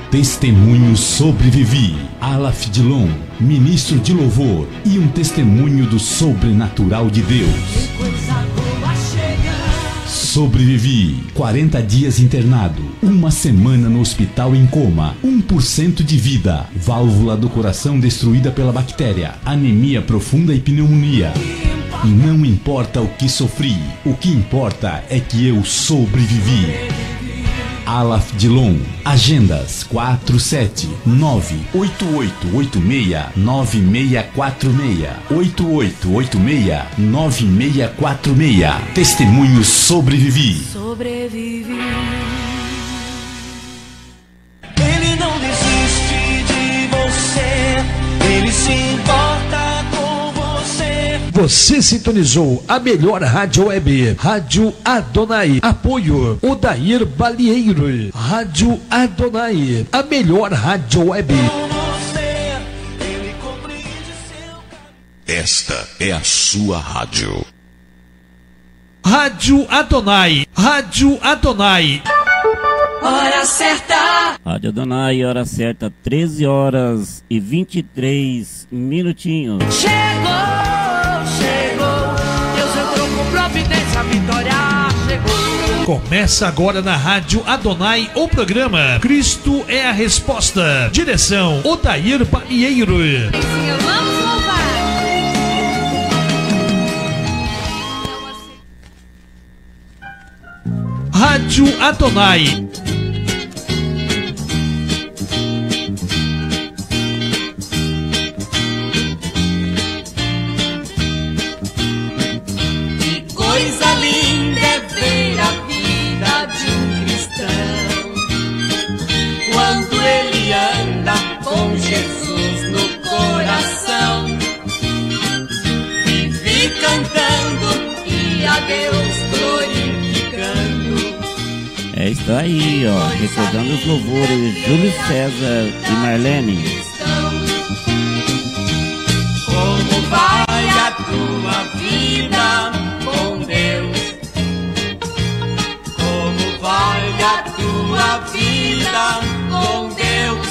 Testemunho Sobrevivi. Alaf Dilon, ministro de louvor e um testemunho do sobrenatural de Deus. Sobrevivi. 40 dias internado, uma semana no hospital em coma, 1% de vida, válvula do coração destruída pela bactéria, anemia profunda e pneumonia. Não importa o que sofri, o que importa é que eu sobrevivi. Alaf Dilon. Agendas 479-8886-9646. 8886-9646. Testemunho Sobrevivi. Ele não desiste de você, ele se importa com você. Você sintonizou a melhor rádio web, Rádio Adonai. Apoio Odair Balieiro. Rádio Adonai, a melhor rádio web. Esta é a sua rádio. Rádio Adonai. Rádio Adonai. Hora certa. Rádio Adonai, hora certa, 13 horas e 23 minutinhos. Chegou, Deus entrou com providência, a vitória chegou. Começa agora na Rádio Adonai o programa Cristo é a Resposta. Direção Odair Balieiro. Vamos louvar. Rádio Adonai. Coisa linda é ver a vida de um cristão quando ele anda com Jesus no coração, vive cantando e a Deus glorificando. É isso aí, ó, recordando os louvores Júlio César e Marlene. Como vai a tua vida com Deus? Como vai a tua vida com Deus?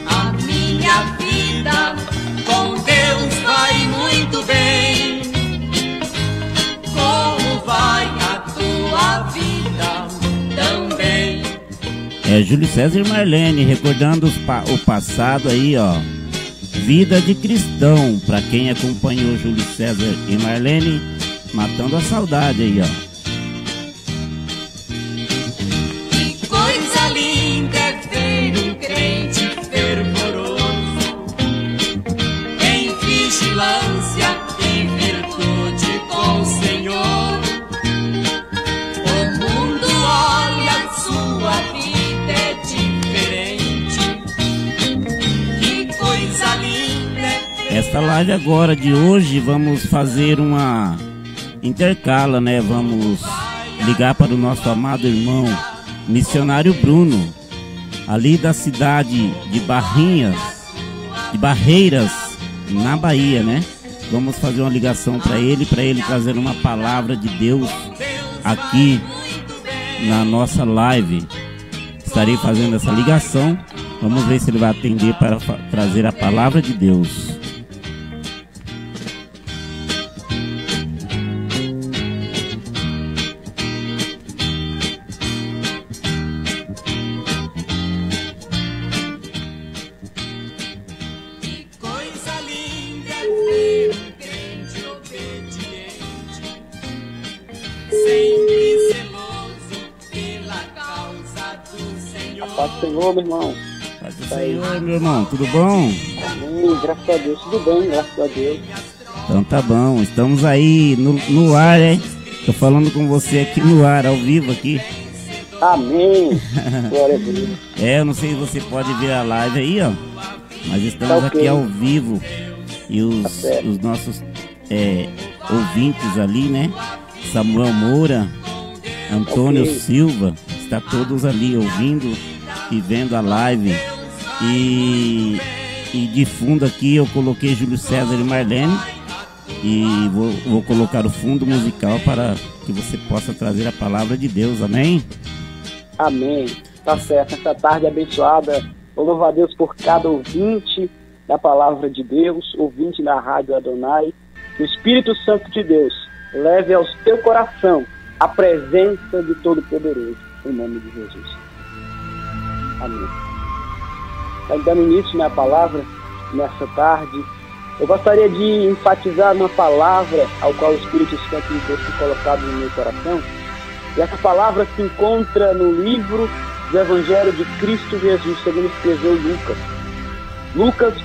A minha vida com Deus vai muito bem. Como vai a tua vida também? É Júlio César e Marlene, recordando o passado aí, ó. Vida de cristão, pra quem acompanhou Júlio César e Marlene, matando a saudade aí, ó. Que coisa linda é ver um crente fervoroso, em vigilância e virtude com o Senhor. O mundo olha, sua vida é diferente. Que coisa linda. Esta live agora de hoje vamos fazer uma intercala, né? Vamos ligar para o nosso amado irmão missionário Bruno, ali da cidade de Barreiras, na Bahia, né? Vamos fazer uma ligação para ele trazer uma palavra de Deus aqui na nossa live. Estarei fazendo essa ligação. Vamos ver se ele vai atender para trazer a palavra de Deus. Paz do Senhor, meu irmão. Paz do Senhor, meu irmão, tudo bom? Amém, graças a Deus, tudo bem, graças a Deus. Então tá bom, estamos aí no ar, hein? Tô falando com você aqui no ar, ao vivo aqui. Amém. Glória a Deus. Eu não sei se você pode ver a live aí, ó. Mas estamos aqui ao vivo. E os nossos ouvintes ali, né? Samuel Moura, Antônio Silva, está todos ali ouvindo e vendo a live. E de fundo aqui eu coloquei Júlio César e Marlene. E vou colocar o fundo musical para que você possa trazer a palavra de Deus, amém? Amém. Tá certo, essa tarde abençoada. Eu louvo a Deus por cada ouvinte da palavra de Deus, ouvinte da Rádio Adonai. Que o Espírito Santo de Deus leve ao teu coração a presença de Todo-Poderoso, em nome de Jesus. Amém. Dando início na palavra, nessa tarde, eu gostaria de enfatizar uma palavra ao qual o Espírito Santo de Deus tem colocado no meu coração. E essa palavra se encontra no livro do Evangelho de Cristo Jesus, segundo escreveu Lucas.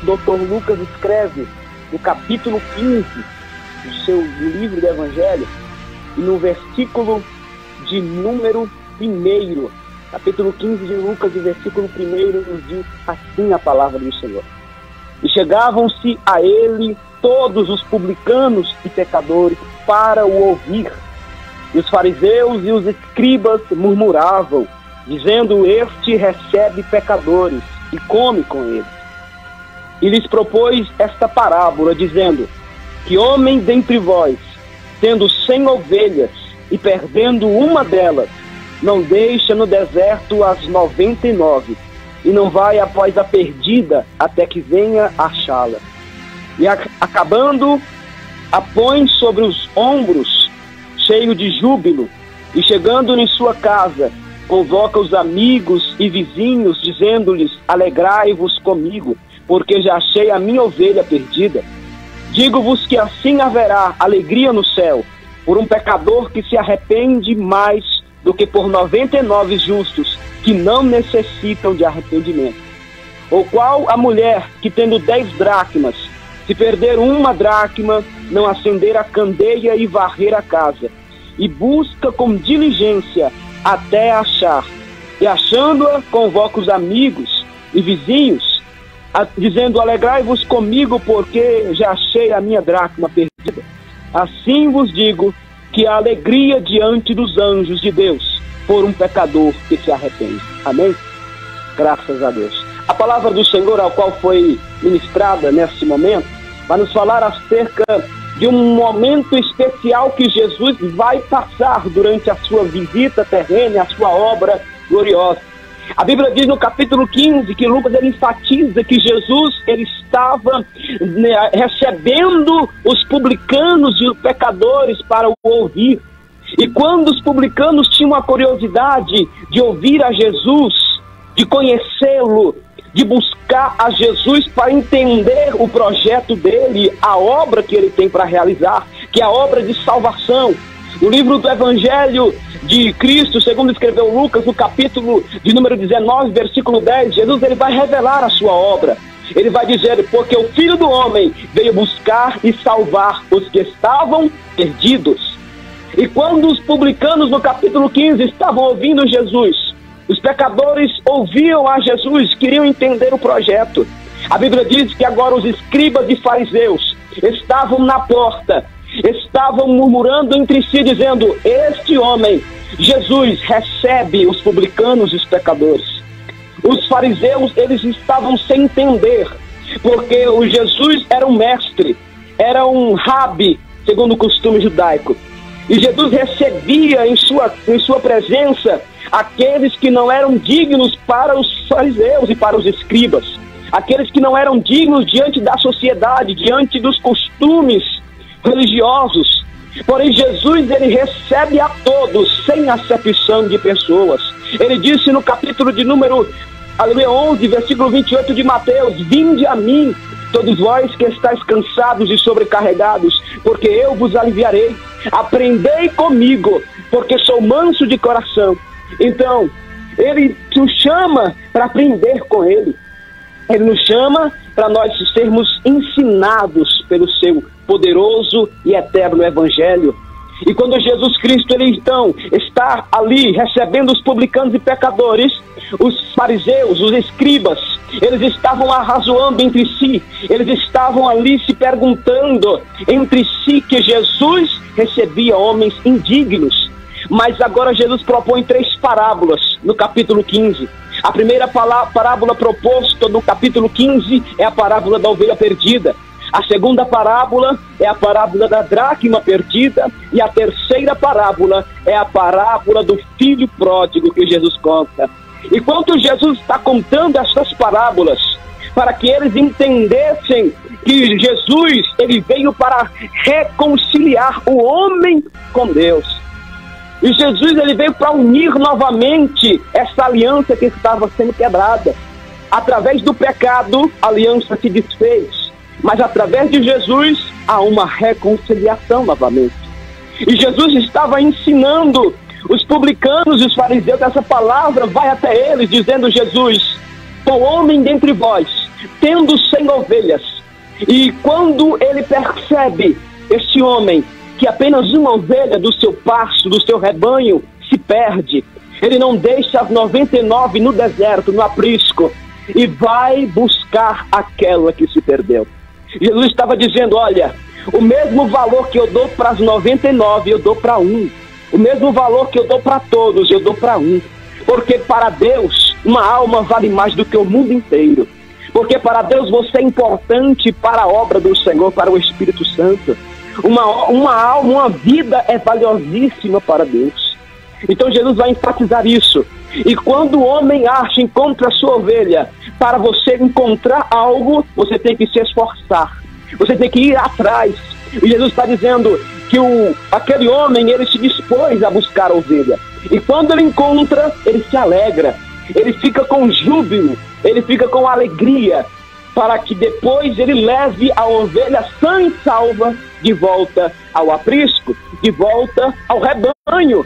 Dr. Lucas escreve no capítulo 15 do livro do Evangelho, e no versículo de número 1, capítulo 15 de Lucas, e versículo 1, nos diz assim a palavra do Senhor. E chegavam-se a ele todos os publicanos e pecadores para o ouvir. E os fariseus e os escribas murmuravam, dizendo: este recebe pecadores e come com eles. E lhes propôs esta parábola, dizendo: que homem dentre vós, tendo 100 ovelhas e perdendo uma delas, não deixa no deserto as 99, e não vai após a perdida até que venha achá-la. E acabando, a põe sobre os ombros, cheio de júbilo, e chegando em sua casa, convoca os amigos e vizinhos, dizendo-lhes: alegrai-vos comigo, porque já achei a minha ovelha perdida. Digo-vos que assim haverá alegria no céu, por um pecador que se arrepende mais do que por 99 justos, que não necessitam de arrependimento. Ou qual a mulher que, tendo 10 dracmas, se perder uma dracma, não acender a candeia e varrer a casa, e busca com diligência até achar, e achando-a, convoca os amigos e vizinhos, dizendo: alegrai-vos comigo, porque já achei a minha dracma perdida. Assim vos digo que há alegria diante dos anjos de Deus por um pecador que se arrepende. Amém? Graças a Deus. A palavra do Senhor, ao qual foi ministrada nesse momento, vai nos falar acerca de um momento especial que Jesus vai passar durante a sua visita terrena, a sua obra gloriosa. A Bíblia diz no capítulo 15 que Lucas ele enfatiza que Jesus ele estava recebendo os publicanos e os pecadores para o ouvir. E quando os publicanos tinham a curiosidade de ouvir a Jesus, de conhecê-lo, de buscar a Jesus para entender o projeto dele, a obra que ele tem para realizar, que é a obra de salvação. No livro do Evangelho de Cristo, segundo escreveu Lucas, no capítulo de número 19, versículo 10, Jesus ele vai revelar a sua obra. Ele vai dizer: porque o Filho do Homem veio buscar e salvar os que estavam perdidos. E quando os publicanos no capítulo 15 estavam ouvindo Jesus, os pecadores ouviam a Jesus, queriam entender o projeto. A Bíblia diz que agora os escribas e fariseus estavam na porta, estavam murmurando entre si, dizendo: este homem, Jesus, recebe os publicanos e os pecadores. Os fariseus, eles estavam sem entender, porque o Jesus era um mestre, era um rabi, segundo o costume judaico. E Jesus recebia em sua presença aqueles que não eram dignos para os fariseus e para os escribas, aqueles que não eram dignos diante da sociedade, diante dos costumes religiosos. Porém, Jesus ele recebe a todos, sem acepção de pessoas. Ele disse no capítulo de número 11, versículo 28 de Mateus: vinde a mim, todos vós que estáis cansados e sobrecarregados, porque eu vos aliviarei. Aprendei comigo, porque sou manso de coração. Então, ele nos chama para aprender com ele. Ele nos chama para nós sermos ensinados pelo seu poderoso e eterno Evangelho. E quando Jesus Cristo, ele então está ali recebendo os publicanos e pecadores, os fariseus, os escribas, eles estavam arrazoando entre si, eles estavam ali se perguntando entre si que Jesus recebia homens indignos. Mas agora Jesus propõe 3 parábolas no capítulo 15. A primeira parábola proposta no capítulo 15 é a parábola da ovelha perdida. A segunda parábola é a parábola da dracma perdida. E a terceira parábola é a parábola do filho pródigo que Jesus conta. Enquanto Jesus está contando estas parábolas, para que eles entendessem que Jesus, ele veio para reconciliar o homem com Deus. E Jesus, ele veio para unir novamente essa aliança que estava sendo quebrada. Através do pecado, a aliança se desfez. Mas através de Jesus, há uma reconciliação novamente. E Jesus estava ensinando os publicanos e os fariseus, essa palavra vai até eles, dizendo: Jesus, o homem dentre vós, tendo 100 ovelhas, e quando ele percebe, este homem, que apenas uma ovelha do seu pasto, do seu rebanho, se perde, ele não deixa as 99 no deserto, no aprisco, e vai buscar aquela que se perdeu. Jesus estava dizendo: olha, o mesmo valor que eu dou para as 99, eu dou para um. O mesmo valor que eu dou para todos, eu dou para um. Porque para Deus, uma alma vale mais do que o mundo inteiro. Porque para Deus você é importante para a obra do Senhor, para o Espírito Santo. Uma alma, uma vida é valiosíssima para Deus. Então Jesus vai enfatizar isso. E quando o homem encontra a sua ovelha, para você encontrar algo, você tem que se esforçar. Você tem que ir atrás. E Jesus está dizendo que aquele homem, ele se dispôs a buscar a ovelha. E quando ele encontra, ele se alegra. Ele fica com júbilo, ele fica com alegria, para que depois ele leve a ovelha sã e salva de volta ao aprisco, de volta ao rebanho.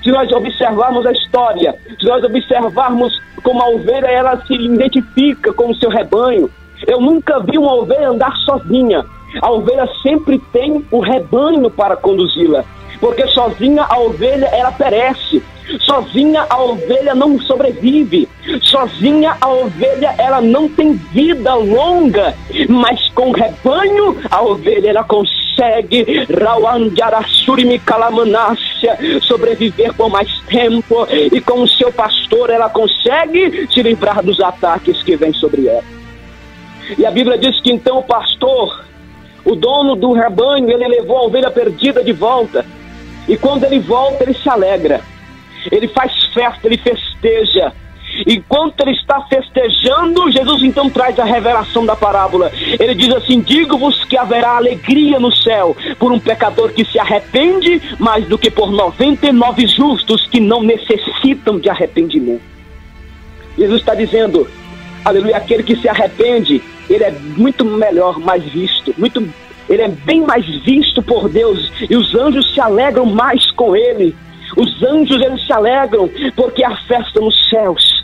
Se nós observarmos a história, se nós observarmos como a ovelha ela se identifica com o seu rebanho, eu nunca vi uma ovelha andar sozinha. A ovelha sempre tem o rebanho para conduzi-la, porque sozinha a ovelha ela perece, sozinha a ovelha não sobrevive, sozinha a ovelha ela não tem vida longa, mas com o rebanho a ovelha ela consegue sobreviver por mais tempo, e com o seu pastor ela consegue se livrar dos ataques que vêm sobre ela. E a Bíblia diz que então o pastor, o dono do rebanho, ele levou a ovelha perdida de volta. E quando ele volta, ele se alegra. Ele faz festa, ele festeja. Enquanto ele está festejando, Jesus então traz a revelação da parábola. Ele diz assim: digo-vos que haverá alegria no céu por um pecador que se arrepende, mais do que por 99 justos que não necessitam de arrependimento. Jesus está dizendo, aleluia, aquele que se arrepende, ele é muito melhor, mais visto, ele é bem mais visto por Deus, e os anjos se alegram mais com ele. Os anjos, eles se alegram porque há festa nos céus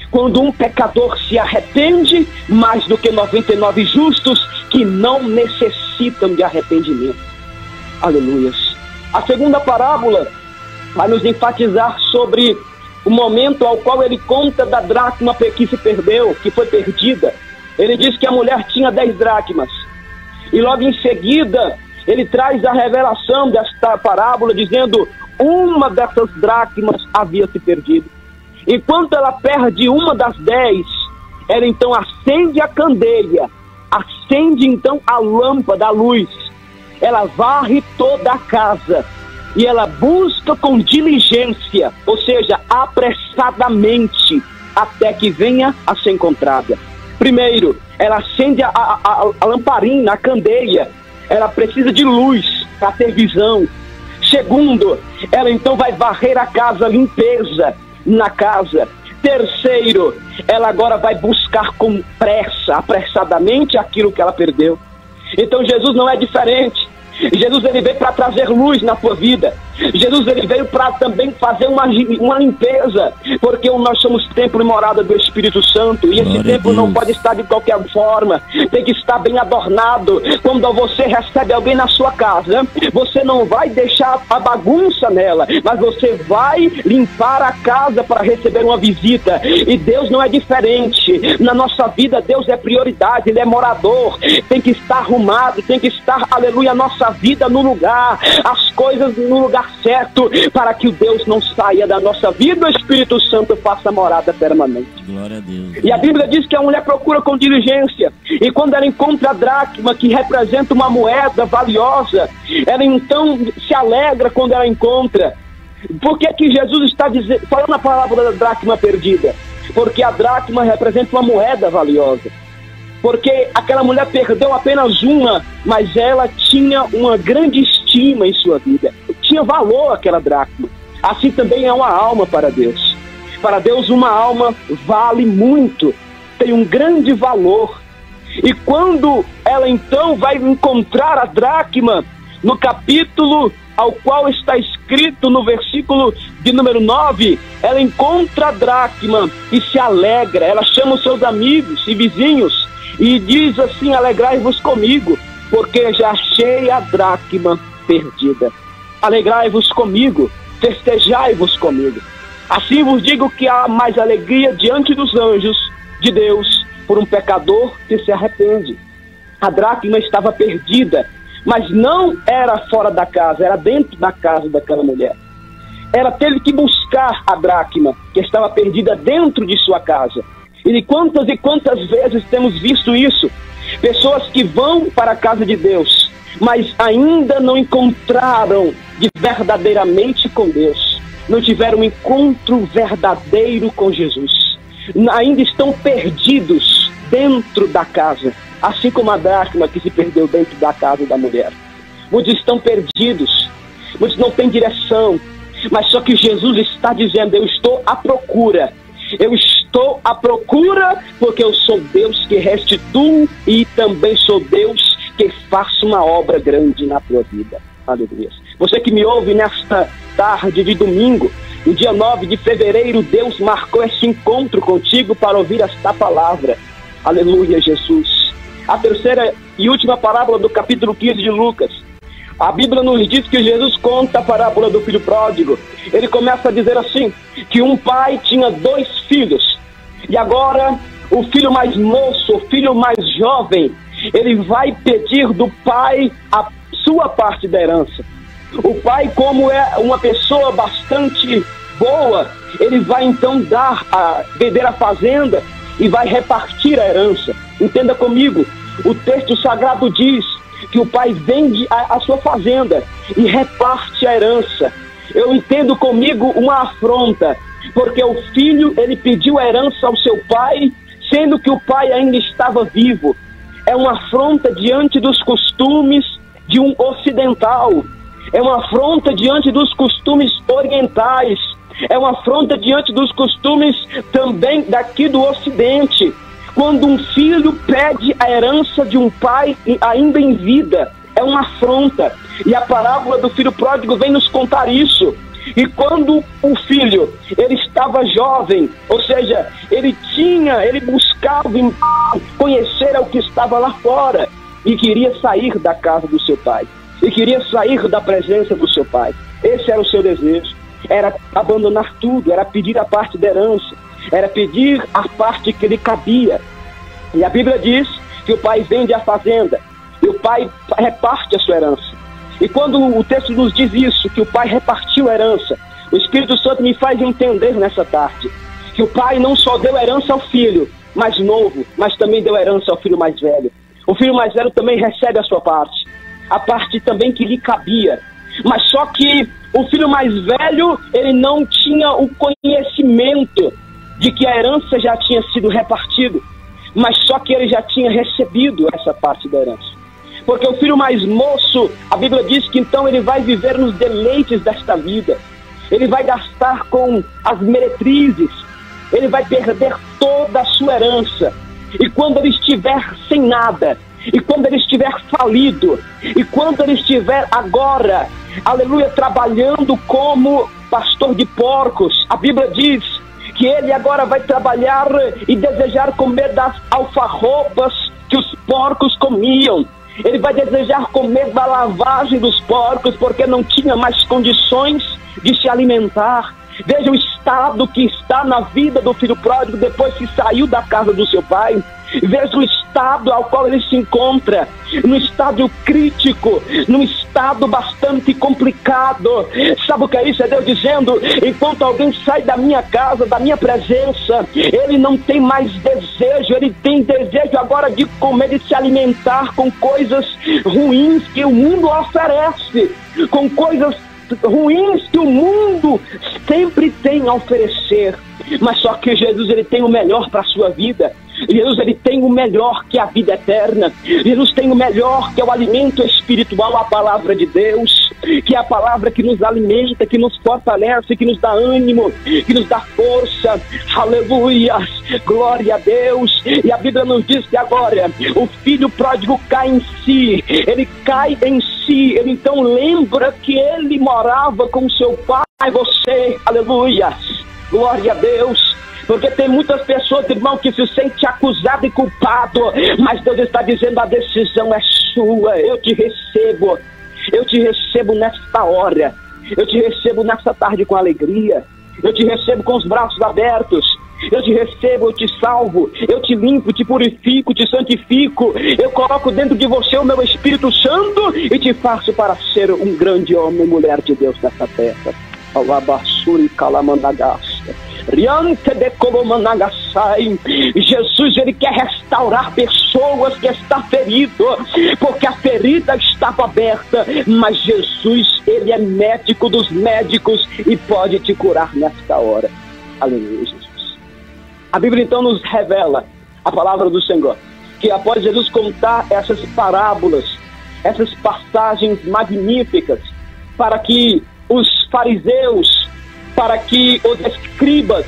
quando um pecador se arrepende, mais do que 99 justos que não necessitam de arrependimento. Aleluias. A segunda parábola vai nos enfatizar sobre o momento ao qual ele conta da dracma que se perdeu, que foi perdida. Ele diz que a mulher tinha 10 dracmas. E logo em seguida, ele traz a revelação desta parábola, dizendo: uma dessas dracmas havia se perdido. Enquanto ela perde uma das 10, ela então acende a candeia, acende então a lâmpada, a luz. Ela varre toda a casa e ela busca com diligência, ou seja, apressadamente, até que venha a ser encontrada. Primeiro, ela acende a lamparina, a candeia. Ela precisa de luz para ter visão. Segundo, ela então vai varrer a casa, limpeza na casa. Terceiro, ela agora vai buscar com pressa, apressadamente, aquilo que ela perdeu. Então Jesus não é diferente. Jesus, ele veio para trazer luz na tua vida. Jesus, ele veio para também fazer uma limpeza, porque nós somos templo e morada do Espírito Santo, e esse templo não pode estar de qualquer forma, tem que estar bem adornado. Quando você recebe alguém na sua casa, você não vai deixar a bagunça nela, mas você vai limpar a casa para receber uma visita. E Deus não é diferente. Na nossa vida, Deus é prioridade, ele é morador, tem que estar arrumado, tem que estar, aleluia, a nossa vida no lugar, as coisas no lugar certo, para que o Deus não saia da nossa vida, o Espírito Santo faça morada permanente. Glória a Deus. E a Bíblia diz que a mulher procura com diligência, e quando ela encontra a dracma, que representa uma moeda valiosa, ela então se alegra quando ela encontra. Por que Jesus está falando a palavra da dracma perdida? porque a dracma representa uma moeda valiosa. Porque aquela mulher perdeu apenas uma, mas ela tinha uma grande estima em sua vida. Tinha valor aquela dracma. Assim também é uma alma para Deus. Para Deus uma alma vale muito, tem um grande valor. E quando ela então vai encontrar a dracma, no capítulo ao qual está escrito no versículo de número 9, ela encontra a dracma e se alegra. Ela chama os seus amigos e vizinhos e diz assim: alegrai-vos comigo, porque já achei a dracma perdida. Alegrai-vos comigo, festejai-vos comigo. Assim vos digo que há mais alegria diante dos anjos de Deus por um pecador que se arrepende. A dracma estava perdida, mas não era fora da casa, era dentro da casa daquela mulher. Ela teve que buscar a dracma que estava perdida dentro de sua casa. E quantas vezes temos visto isso? Pessoas que vão para a casa de Deus, mas ainda não encontraram verdadeiramente com Deus. Não tiveram um encontro verdadeiro com Jesus. Ainda estão perdidos dentro da casa, assim como a dracma que se perdeu dentro da casa da mulher. Muitos estão perdidos, muitos não têm direção, mas só que Jesus está dizendo: eu estou à procura. Eu estou à procura porque eu sou Deus que restituo e também sou Deus que faço uma obra grande na tua vida. Aleluia. Você que me ouve nesta tarde de domingo, no dia 9 de fevereiro, Deus marcou esse encontro contigo para ouvir esta palavra. Aleluia, Jesus. A terceira e última parábola do capítulo 15 de Lucas. A Bíblia nos diz que Jesus conta a parábola do filho pródigo. Ele começa a dizer assim, que um pai tinha 2 filhos. E agora, o filho mais moço, o filho mais jovem, ele vai pedir do pai a sua parte da herança. O pai, como é uma pessoa bastante boa, ele vai então vender a fazenda e vai repartir a herança. Entenda comigo, o texto sagrado diz que o pai vende a sua fazenda e reparte a herança. Eu entendo comigo uma afronta, porque o filho, ele pediu a herança ao seu pai, sendo que o pai ainda estava vivo. É uma afronta diante dos costumes de um ocidental. É uma afronta diante dos costumes orientais. É uma afronta diante dos costumes também daqui do Ocidente. Quando um filho pede a herança de um pai ainda em vida, é uma afronta. E a parábola do filho pródigo vem nos contar isso. E quando o filho, ele estava jovem, ou seja, ele buscava conhecer o que estava lá fora e queria sair da casa do seu pai. E queria sair da presença do seu pai. Esse era o seu desejo. Era abandonar tudo, era pedir a parte da herança, era pedir a parte que lhe cabia. E a Bíblia diz que o pai vende a fazenda e o pai reparte a sua herança. E quando o texto nos diz isso, que o pai repartiu a herança, o Espírito Santo me faz entender nessa tarde que o pai não só deu herança ao filho mais novo, mas também deu herança ao filho mais velho. O filho mais velho também recebe a sua parte, a parte também que lhe cabia. Mas só que o filho mais velho, ele não tinha o conhecimento de que a herança já tinha sido repartida, mas só que ele já tinha recebido essa parte da herança. Porque o filho mais moço, a Bíblia diz que então ele vai viver nos deleites desta vida, ele vai gastar com as meretrizes, ele vai perder toda a sua herança, e quando ele estiver sem nada, e quando ele estiver falido, e quando ele estiver agora, aleluia, trabalhando como pastor de porcos, a Bíblia diz que ele agora vai trabalhar e desejar comer das alfarrobas que os porcos comiam. Ele vai desejar comer da lavagem dos porcos, porque não tinha mais condições de se alimentar. Veja o estado que está na vida do filho pródigo depois que saiu da casa do seu pai. Veja o estado ao qual ele se encontra, num estado crítico, num estado bastante complicado. Sabe o que é isso? É Deus dizendo: enquanto alguém sai da minha casa, da minha presença, ele não tem mais desejo, ele tem desejo agora de comer, de se alimentar com coisas ruins que o mundo oferece, com coisas ruins que o mundo sempre tem a oferecer. Mas só que Jesus, ele tem o melhor para a sua vida. Jesus, ele tem o melhor, que é a vida eterna. Jesus tem o melhor, que é o alimento espiritual, a palavra de Deus, que é a palavra que nos alimenta, que nos fortalece, que nos dá ânimo, que nos dá força. Aleluia, glória a Deus. E a Bíblia nos diz que agora o filho pródigo cai em si, ele cai em si, ele então lembra que ele morava com seu pai. Você, aleluia, glória a Deus. Porque tem muitas pessoas, irmão, que se sentem acusado e culpado, mas Deus está dizendo: a decisão é sua. Eu te recebo nesta hora, eu te recebo nesta tarde com alegria, eu te recebo com os braços abertos, eu te recebo, eu te salvo, eu te limpo, te purifico, te santifico, eu coloco dentro de você o meu Espírito Santo e te faço para ser um grande homem e mulher de Deus nessa terra. Jesus, ele quer restaurar pessoas que estão feridas, porque a ferida estava aberta, mas Jesus, ele é médico dos médicos e pode te curar nesta hora. Aleluia, Jesus. A Bíblia então nos revela a palavra do Senhor, que após Jesus contar essas parábolas, essas passagens magníficas, para que os fariseus, para que os escribas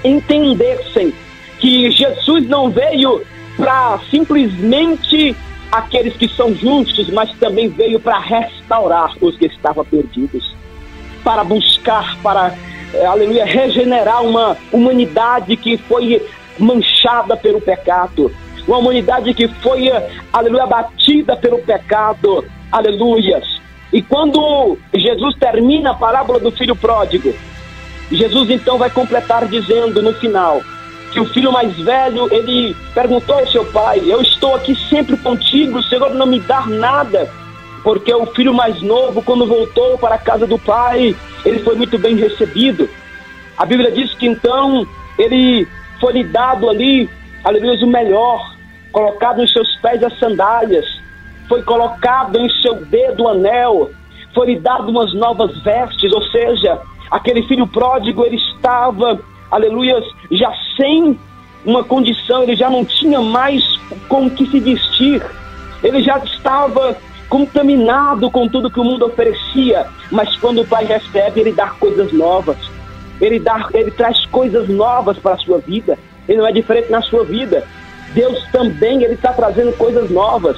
entendessem que Jesus não veio para simplesmente aqueles que são justos, mas também veio para restaurar os que estavam perdidos, para buscar, para, aleluia, regenerar uma humanidade que foi manchada pelo pecado, uma humanidade que foi, aleluia, abatida pelo pecado, aleluias. E quando Jesus termina a parábola do filho pródigo, Jesus então vai completar dizendo no final que o filho mais velho, ele perguntou ao seu pai: eu estou aqui sempre contigo, o Senhor não me dá nada? Porque o filho mais novo, quando voltou para a casa do pai, ele foi muito bem recebido. A Bíblia diz que então ele foi lhe dado ali, aleluia, o melhor, colocado em seus pés as sandálias, foi colocado em seu dedo o anel, foi lhe dado umas novas vestes. Ou seja, aquele filho pródigo, ele estava, aleluia, já sem uma condição, ele já não tinha mais com o que se vestir, ele já estava contaminado com tudo que o mundo oferecia. Mas quando o pai recebe, ele dá coisas novas, ele traz coisas novas para a sua vida. Ele não é diferente na sua vida. Deus também, ele está trazendo coisas novas,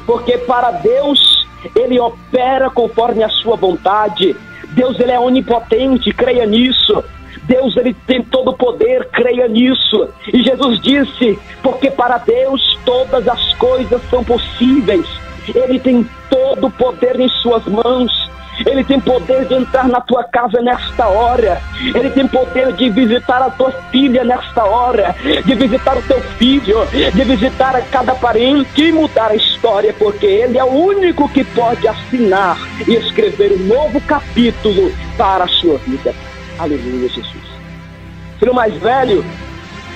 porque para Deus, ele opera conforme a sua vontade. Deus, ele é onipotente, creia nisso. Deus, ele tem todo o poder, creia nisso. E Jesus disse: porque para Deus todas as coisas são possíveis. Ele tem todo o poder em suas mãos. Ele tem poder de entrar na tua casa nesta hora. Ele tem poder de visitar a tua filha nesta hora, de visitar o teu filho, de visitar a cada parente e mudar a história, porque ele é o único que pode assinar e escrever um novo capítulo para a sua vida. Aleluia, Jesus. Filho mais velho,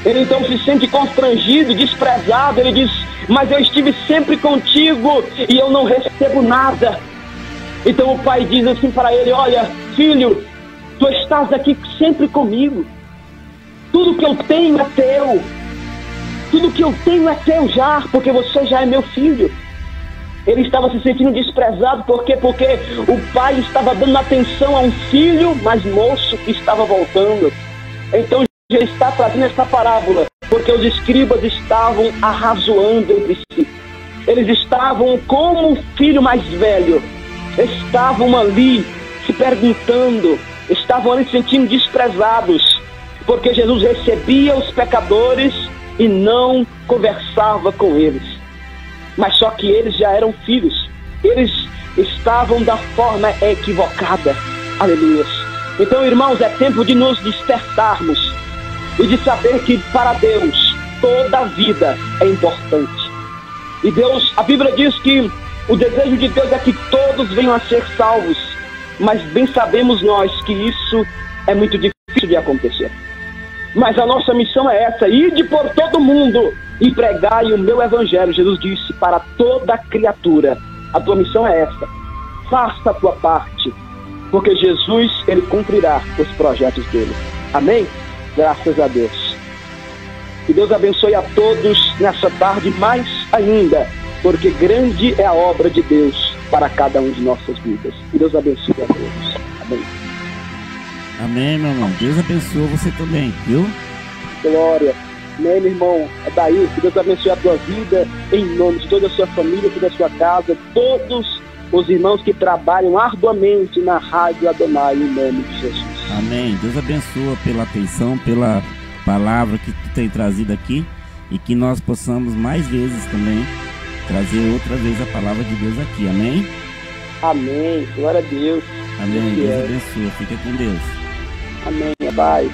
ele então se sente constrangido, desprezado. Ele diz: mas eu estive sempre contigo e eu não recebo nada. Então o pai diz assim para ele: olha, filho, tu estás aqui sempre comigo. Tudo que eu tenho é teu. Tudo que eu tenho é teu já, porque você já é meu filho. Ele estava se sentindo desprezado. Por quê? Porque o pai estava dando atenção a um filho mais moço que estava voltando. Então ele está trazendo essa parábola porque os escribas estavam arrazoando entre si. Eles estavam como o filho mais velho, estavam ali se perguntando, estavam ali se sentindo desprezados, porque Jesus recebia os pecadores e não conversava com eles. Mas só que eles já eram filhos, eles estavam da forma equivocada. Aleluia. Então, irmãos, é tempo de nos despertarmos e de saber que para Deus toda a vida é importante. E Deus, a Bíblia diz que o desejo de Deus é que todos venham a ser salvos, mas bem sabemos nós que isso é muito difícil de acontecer. Mas a nossa missão é essa: ide por todo mundo e pregai o meu evangelho. Jesus disse para toda criatura. A tua missão é essa: faça a tua parte, porque Jesus, ele cumprirá os projetos dele. Amém? Graças a Deus. Que Deus abençoe a todos nessa tarde mais ainda, porque grande é a obra de Deus para cada um de nossas vidas. Que Deus abençoe a todos. Amém. Amém, meu irmão. Deus abençoe você também, viu? Glória. Amém, meu irmão. Daí, que Deus abençoe a tua vida, em nome de toda a sua família, toda a sua casa, todos os irmãos que trabalham arduamente na Rádio Adonai, em nome de Jesus. Amém. Deus abençoe pela atenção, pela palavra que tu tem trazido aqui, e que nós possamos mais vezes também trazer outra vez a palavra de Deus aqui. Amém? Amém. Glória a Deus. Amém. Deus abençoe. Fica com Deus. Amém. Pai.